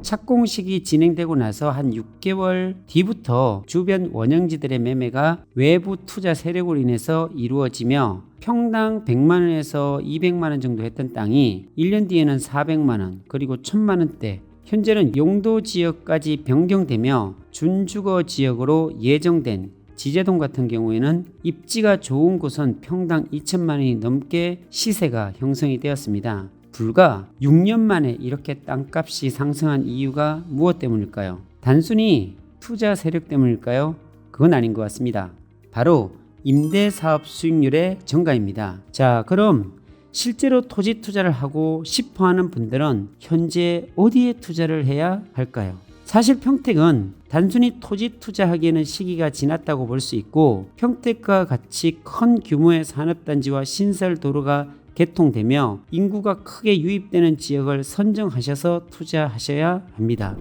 착공식이 진행되고 나서 한 6개월 뒤부터 주변 원형지들의 매매가 외부 투자 세력으로 인해서 이루어지며 평당 100만원에서 200만원 정도 했던 땅이 1년 뒤에는 400만원 그리고 1000만원대, 현재는 용도지역까지 변경되며 준주거 지역으로 예정된 지제동 같은 경우에는 입지가 좋은 곳은 평당 2천만원이 넘게 시세가 형성이 되었습니다. 불과 6년 만에 이렇게 땅값이 상승한 이유가 무엇 때문일까요? 단순히 투자 세력 때문일까요? 그건 아닌 것 같습니다. 바로 임대사업 수익률의 증가입니다. 자, 그럼 실제로 토지 투자를 하고 싶어 하는 분들은 현재 어디에 투자를 해야 할까요? 사실 평택은 단순히 토지 투자하기에는 시기가 지났다고 볼 수 있고, 평택과 같이 큰 규모의 산업단지와 신설도로가 개통되며 인구가 크게 유입되는 지역을 선정하셔서 투자하셔야 합니다.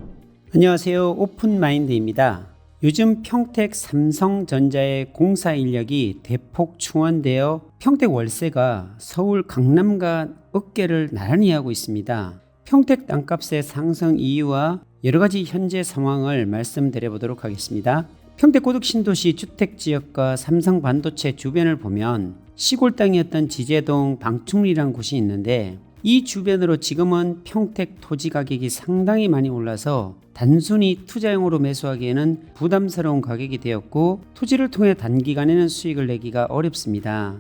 안녕하세요, 오픈마인드입니다. 요즘 평택 삼성전자의 공사 인력이 대폭 충원되어 평택 월세가 서울 강남과 어깨를 나란히 하고 있습니다. 평택 땅값의 상승 이유와 여러가지 현재 상황을 말씀드려 보도록 하겠습니다. 평택 고덕 신도시 주택지역과 삼성반도체 주변을 보면 시골 땅이었던 지제동 방충리라는 곳이 있는데, 이 주변으로 지금은 평택 토지 가격이 상당히 많이 올라서 단순히 투자용으로 매수하기에는 부담스러운 가격이 되었고, 토지를 통해 단기간에는 수익을 내기가 어렵습니다.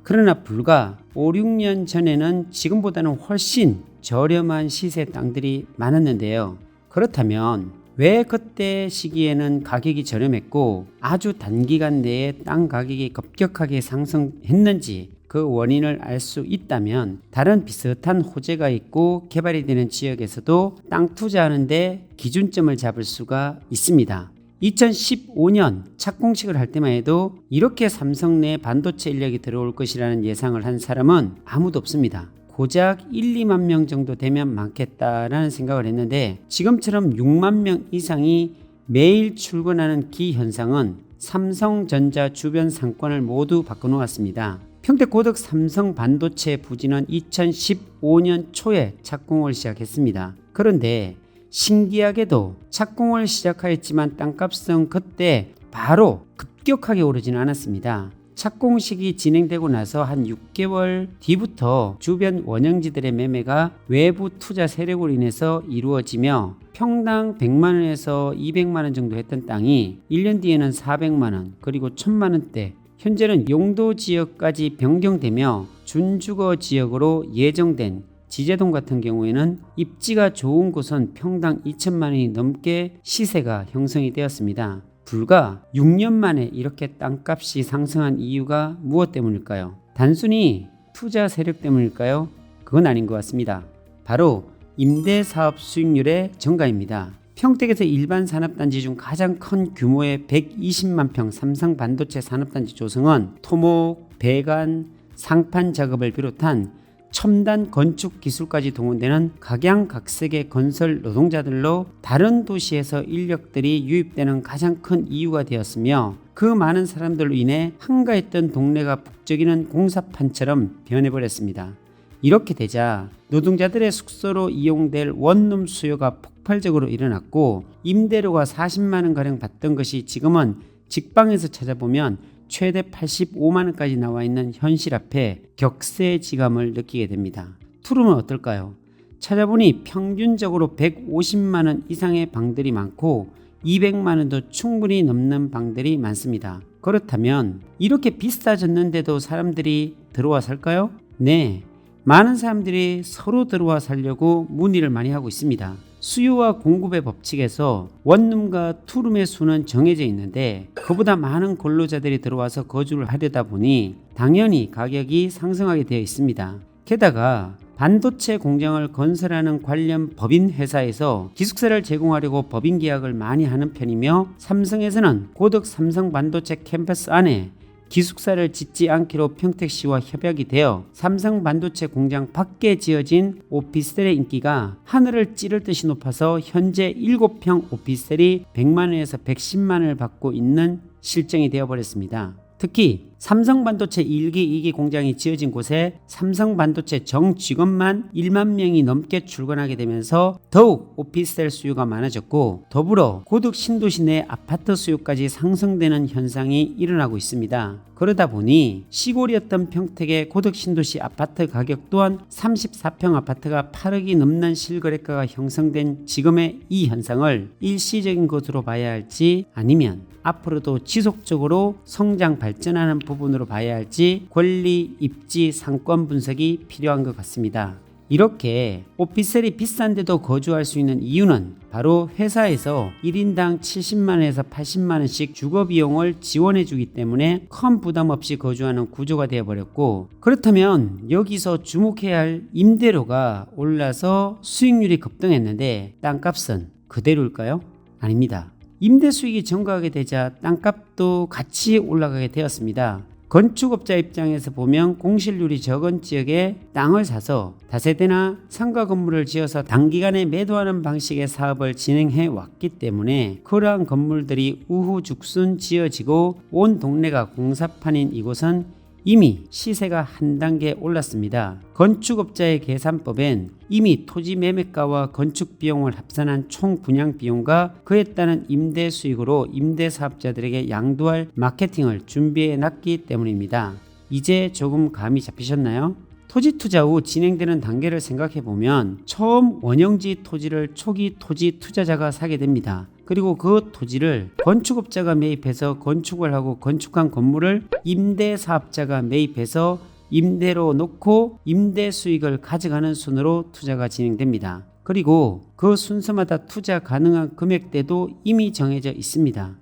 그러나 불과 5, 6년 전에는 지금보다는 훨씬 저렴한 시세 땅들이 많았는데요. 그렇다면 왜 그때 시기에는 가격이 저렴했고 아주 단기간 내에 땅 가격이 급격하게 상승했는지 그 원인을 알 수 있다면, 다른 비슷한 호재가 있고 개발이 되는 지역에서도 땅 투자하는데 기준점을 잡을 수가 있습니다. 2015년 착공식을 할 때만 해도 이렇게 삼성 내 반도체 인력이 들어올 것이라는 예상을 한 사람은 아무도 없습니다. 고작 1, 2만 명 정도 되면 많겠다라는 생각을 했는데, 지금처럼 6만 명 이상이 매일 출근하는 기현상은 삼성전자 주변 상권을 모두 바꿔놓았습니다. 평택 고덕 삼성 반도체 부지는 2015년 초에 착공을 시작했습니다. 그런데 신기하게도 착공을 시작하였지만 땅값은 그때 바로 급격하게 오르지는 않았습니다. 착공식이 진행되고 나서 한 6개월 뒤부터 주변 원형지들의 매매가 외부 투자 세력으로 인해서 이루어지며 평당 100만원에서 200만원 정도 했던 땅이 1년 뒤에는 400만원 그리고 1000만원대, 현재는 용도지역까지 변경되며 준주거 지역으로 예정된 지제동 같은 경우에는 입지가 좋은 곳은 평당 2천만원이 넘게 시세가 형성이 되었습니다. 불과 6년 만에 이렇게 땅값이 상승한 이유가 무엇 때문일까요? 단순히 투자 세력 때문일까요? 그건 아닌 것 같습니다. 바로 임대사업 수익률의 증가입니다. 평택에서 일반 산업단지 중 가장 큰 규모의 120만 평 삼성 반도체 산업단지 조성은 토목, 배관, 상판 작업을 비롯한 첨단 건축 기술까지 동원되는 각양각색의 건설 노동자들로 다른 도시에서 인력들이 유입되는 가장 큰 이유가 되었으며, 그 많은 사람들로 인해 한가했던 동네가 북적이는 공사판처럼 변해버렸습니다. 이렇게 되자 노동자들의 숙소로 이용될 원룸 수요가 폭발적으로 일어났고, 임대료가 40만원가량 받던 것이 지금은 직방에서 찾아보면 최대 85만원까지 나와 있는 현실 앞에 격세지감을 느끼게 됩니다. 투룸은 어떨까요? 찾아보니 평균적으로 150만원 이상의 방들이 많고 200만원도 충분히 넘는 방들이 많습니다. 그렇다면 이렇게 비싸졌는데도 사람들이 들어와 살까요? 네, 많은 사람들이 서로 들어와 살려고 문의를 많이 하고 있습니다. 수요와 공급의 법칙에서 원룸과 투룸의 수는 정해져 있는데, 그보다 많은 근로자들이 들어와서 거주를 하려다 보니 당연히 가격이 상승하게 되어 있습니다. 게다가 반도체 공장을 건설하는 관련 법인 회사에서 기숙사를 제공하려고 법인 계약을 많이 하는 편이며, 삼성에서는 고덕 삼성 반도체 캠퍼스 안에 기숙사를 짓지 않기로 평택시와 협약이 되어 삼성 반도체 공장 밖에 지어진 오피스텔의 인기가 하늘을 찌를 듯이 높아서 현재 7평 오피스텔이 100만원에서 110만원을 받고 있는 실정이 되어버렸습니다. 특히 삼성반도체 1기, 2기 공장이 지어진 곳에 삼성반도체 정직원만 1만 명이 넘게 출근하게 되면서 더욱 오피스텔 수요가 많아졌고, 더불어 고덕 신도시 내 아파트 수요까지 상승되는 현상이 일어나고 있습니다. 그러다 보니 시골이었던 평택의 고덕 신도시 아파트 가격 또한 34평 아파트가 8억이 넘는 실거래가가 형성된 지금의 이 현상을 일시적인 것으로 봐야 할지, 아니면 앞으로도 지속적으로 성장 발전하는 부분으로 봐야 할지 권리, 입지, 상권 분석이 필요한 것 같습니다. 이렇게 오피스텔이 비싼데도 거주할 수 있는 이유는 바로 회사에서 1인당 70만원에서 80만원씩 주거비용을 지원해 주기 때문에 큰 부담 없이 거주하는 구조가 되어버렸고, 그렇다면 여기서 주목해야 할 임대료가 올라서 수익률이 급등했는데 땅값은 그대로일까요? 아닙니다. 임대 수익이 증가하게 되자 땅값도 같이 올라가게 되었습니다. 건축업자 입장에서 보면 공실률이 적은 지역에 땅을 사서 다세대나 상가 건물을 지어서 단기간에 매도하는 방식의 사업을 진행해 왔기 때문에 그러한 건물들이 우후죽순 지어지고 온 동네가 공사판인 이곳은 이미 시세가 한 단계 올랐습니다. 건축업자의 계산법엔 이미 토지 매매가와 건축 비용을 합산한 총 분양 비용과 그에 따른 임대 수익으로 임대 사업자들에게 양도할 마케팅을 준비해 놨기 때문입니다. 이제 조금 감이 잡히셨나요? 토지 투자 후 진행되는 단계를 생각해 보면 처음 원형지 토지를 초기 토지 투자자가 사게 됩니다. 그리고 그 토지를 건축업자가 매입해서 건축을 하고 건축한 건물을 임대 사업자가 매입해서 임대로 놓고 임대 수익을 가져가는 순으로 투자가 진행됩니다. 그리고 그 순서마다 투자 가능한 금액대도 이미 정해져 있습니다.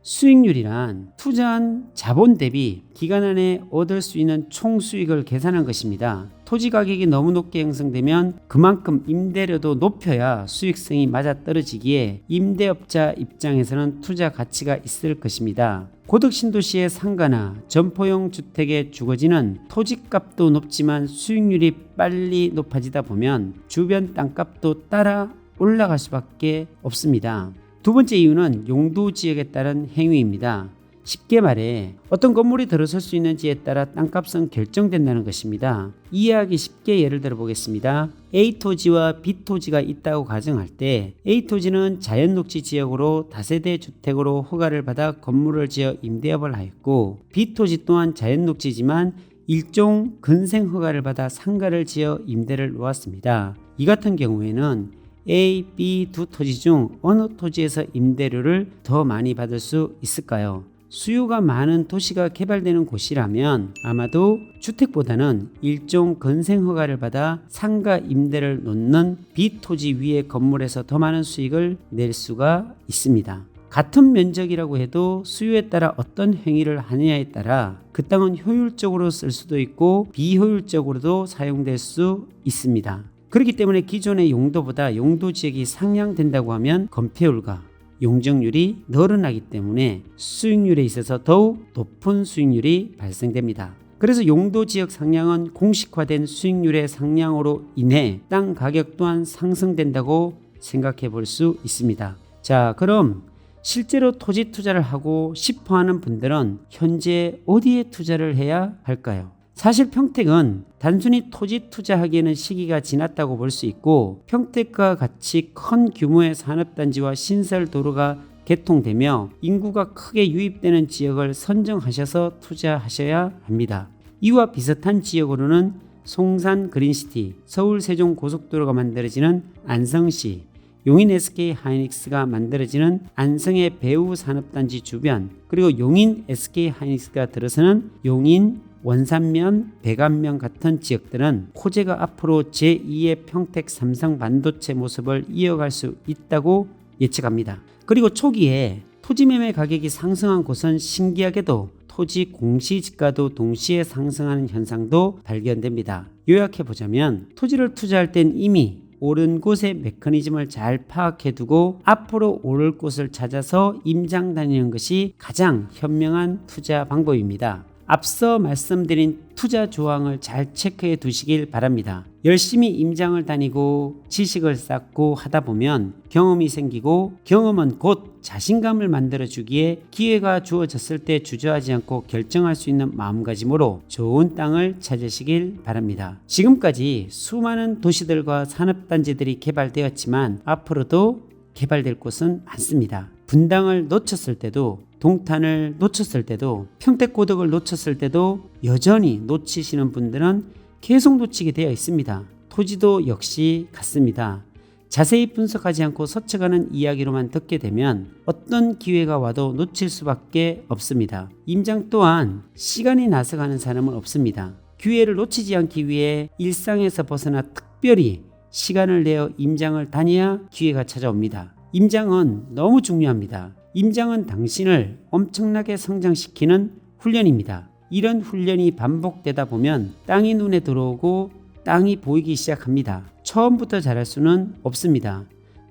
수익률이란 투자한 자본 대비 기간 안에 얻을 수 있는 총 수익을 계산한 것입니다. 토지 가격이 너무 높게 형성되면 그만큼 임대료도 높여야 수익성이 맞아떨어지기에 임대업자 입장에서는 투자 가치가 있을 것입니다. 고덕 신도시의 상가나 점포용 주택의 주거지는 토지값도 높지만 수익률이 빨리 높아지다 보면 주변 땅값도 따라 올라갈 수밖에 없습니다. 두 번째 이유는 용도 지역에 따른 행위입니다. 쉽게 말해 어떤 건물이 들어설 수 있는지에 따라 땅값은 결정된다는 것입니다. 이해하기 쉽게 예를 들어 보겠습니다. A 토지와 B 토지가 있다고 가정할 때 A 토지는 자연녹지 지역으로 다세대 주택으로 허가를 받아 건물을 지어 임대업을 하였고, B 토지 또한 자연녹지지만 일종 근생 허가를 받아 상가를 지어 임대를 놓았습니다. 이 같은 경우에는 A, B 두 토지 중 어느 토지에서 임대료를 더 많이 받을 수 있을까요? 수요가 많은 도시가 개발되는 곳이라면 아마도 주택보다는 일종 건생 허가를 받아 상가 임대를 놓는 B 토지 위의 건물에서 더 많은 수익을 낼 수가 있습니다. 같은 면적이라고 해도 수요에 따라 어떤 행위를 하느냐에 따라 그 땅은 효율적으로 쓸 수도 있고 비효율적으로도 사용될 수 있습니다. 그렇기 때문에 기존의 용도보다 용도 지역이 상향된다고 하면 건폐율과 용적률이 늘어나기 때문에 수익률에 있어서 더욱 높은 수익률이 발생됩니다. 그래서 용도 지역 상향은 공식화된 수익률의 상향으로 인해 땅 가격 또한 상승된다고 생각해 볼 수 있습니다. 자, 그럼 실제로 토지 투자를 하고 싶어 하는 분들은 현재 어디에 투자를 해야 할까요? 사실 평택은 단순히 토지 투자하기에는 시기가 지났다고 볼 수 있고, 평택과 같이 큰 규모의 산업단지와 신설도로가 개통되며 인구가 크게 유입되는 지역을 선정하셔서 투자하셔야 합니다. 이와 비슷한 지역으로는 송산 그린시티, 서울 세종 고속도로가 만들어지는 안성시, 용인 SK 하이닉스가 만들어지는 안성의 배우 산업단지 주변, 그리고 용인 SK 하이닉스가 들어서는 용인, 원산면, 백안면 같은 지역들은 호재가 앞으로 제2의 평택 삼성 반도체 모습을 이어갈 수 있다고 예측합니다. 그리고 초기에 토지 매매 가격이 상승한 곳은 신기하게도 토지 공시지가도 동시에 상승하는 현상도 발견됩니다. 요약해보자면 토지를 투자할 땐 이미 오른 곳의 메커니즘을 잘 파악해 두고 앞으로 오를 곳을 찾아서 임장 다니는 것이 가장 현명한 투자 방법입니다. 앞서 말씀드린 투자 조항을 잘 체크해 두시길 바랍니다. 열심히 임장을 다니고 지식을 쌓고 하다 보면 경험이 생기고 경험은 곧 자신감을 만들어 주기에 기회가 주어졌을 때 주저하지 않고 결정할 수 있는 마음가짐으로 좋은 땅을 찾으시길 바랍니다. 지금까지 수많은 도시들과 산업단지들이 개발되었지만 앞으로도 개발될 곳은 많습니다. 분당을 놓쳤을 때도, 동탄을 놓쳤을 때도, 평택고덕을 놓쳤을 때도 여전히 놓치시는 분들은 계속 놓치게 되어 있습니다. 토지도 역시 같습니다. 자세히 분석하지 않고 스쳐가는 이야기로만 듣게 되면 어떤 기회가 와도 놓칠 수밖에 없습니다. 임장 또한 시간이 나서 가는 사람은 없습니다. 기회를 놓치지 않기 위해 일상에서 벗어나 특별히 시간을 내어 임장을 다녀야 기회가 찾아옵니다. 임장은 너무 중요합니다. 임장은 당신을 엄청나게 성장시키는 훈련입니다. 이런 훈련이 반복되다 보면 땅이 눈에 들어오고 땅이 보이기 시작합니다. 처음부터 잘할 수는 없습니다.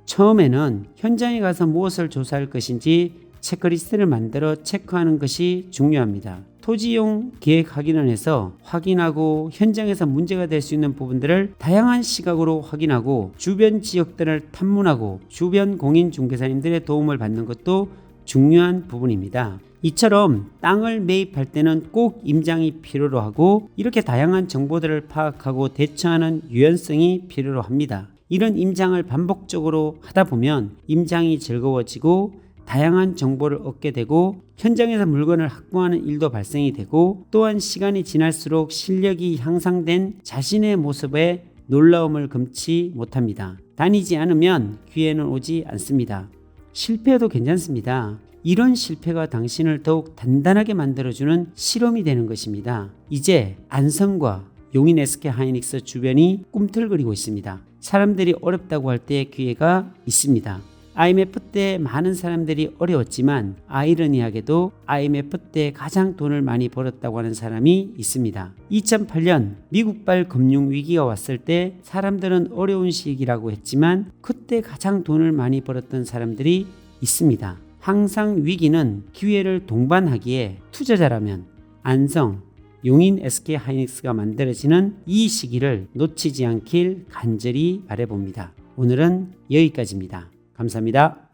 처음에는 현장에 가서 무엇을 조사할 것인지 체크리스트를 만들어 체크하는 것이 중요합니다. 토지용 계획 확인원에서 확인하고 현장에서 문제가 될 수 있는 부분들을 다양한 시각으로 확인하고 주변 지역들을 탐문하고 주변 공인중개사님들의 도움을 받는 것도 중요한 부분입니다. 이처럼 땅을 매입할 때는 꼭 임장이 필요로 하고 이렇게 다양한 정보들을 파악하고 대처하는 유연성이 필요로 합니다. 이런 임장을 반복적으로 하다 보면 임장이 즐거워지고 다양한 정보를 얻게 되고 현장에서 물건을 확보하는 일도 발생이 되고 또한 시간이 지날수록 실력이 향상된 자신의 모습에 놀라움을 금치 못합니다. 다니지 않으면 기회는 오지 않습니다. 실패해도 괜찮습니다. 이런 실패가 당신을 더욱 단단하게 만들어주는 실험이 되는 것입니다. 이제 안성과 용인 SK하이닉스 주변이 꿈틀거리고 있습니다. 사람들이 어렵다고 할 때 기회가 있습니다. IMF 때 많은 사람들이 어려웠지만 아이러니하게도 IMF 때 가장 돈을 많이 벌었다고 하는 사람이 있습니다. 2008년 미국발 금융위기가 왔을 때 사람들은 어려운 시기라고 했지만 그때 가장 돈을 많이 벌었던 사람들이 있습니다. 항상 위기는 기회를 동반하기에 투자자라면 안성, 용인 SK하이닉스가 만들어지는 이 시기를 놓치지 않길 간절히 바라봅니다. 오늘은 여기까지입니다. 감사합니다.